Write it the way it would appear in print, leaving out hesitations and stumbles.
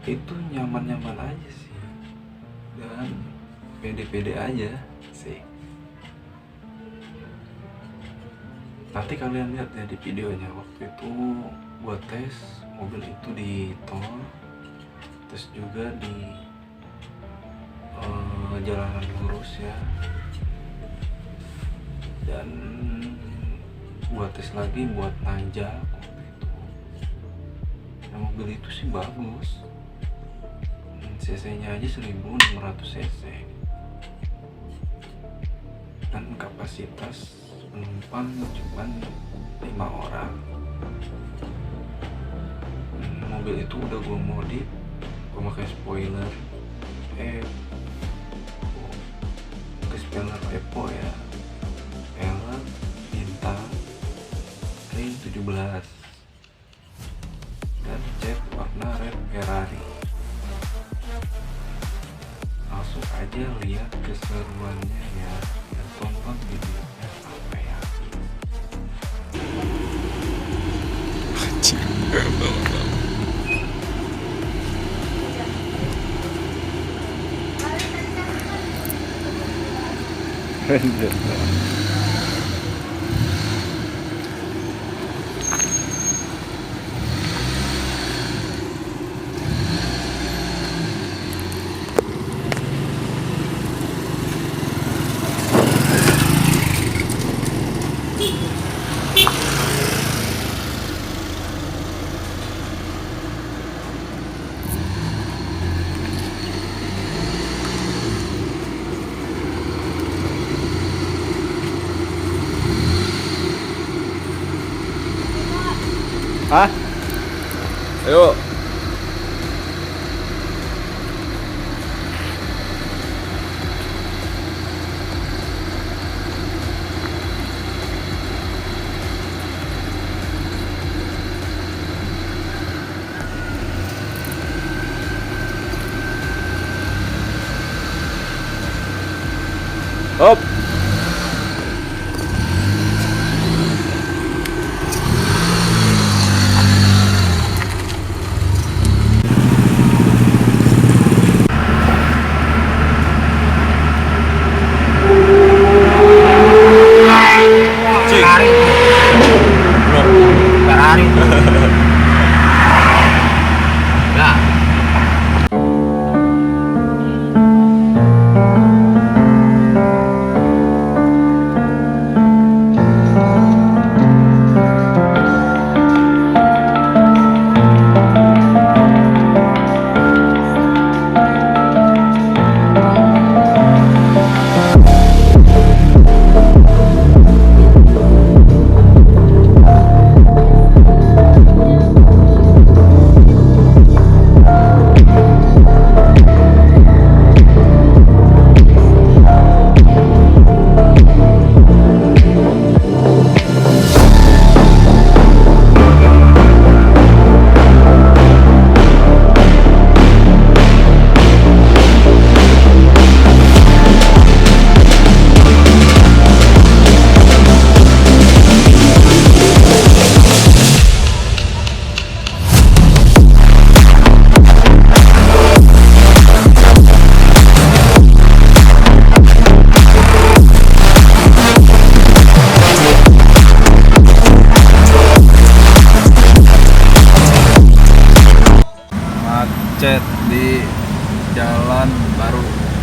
itu nyaman-nyaman aja sih dan pede-pede aja sih. Nanti kalian lihat ya di videonya, waktu itu gua tes mobil itu di tol, terus juga di jalanan lurus ya, dan gua tes lagi buat nanjak waktu itu. Nah, mobil itu sih bagus, cc nya aja 1600 cc dan kapasitas penumpang cuman 5 orang. Mobil itu udah gue modif, gue pakai spoiler Evo ya, pelek bintang ring 17 dan cat warna red Ferrari. Langsung aja lihat keseruannya ya, dan tonton videonya sampai habis. Hah? Ayo. Hop. Ferrari. Nah, Macet di jalan baru.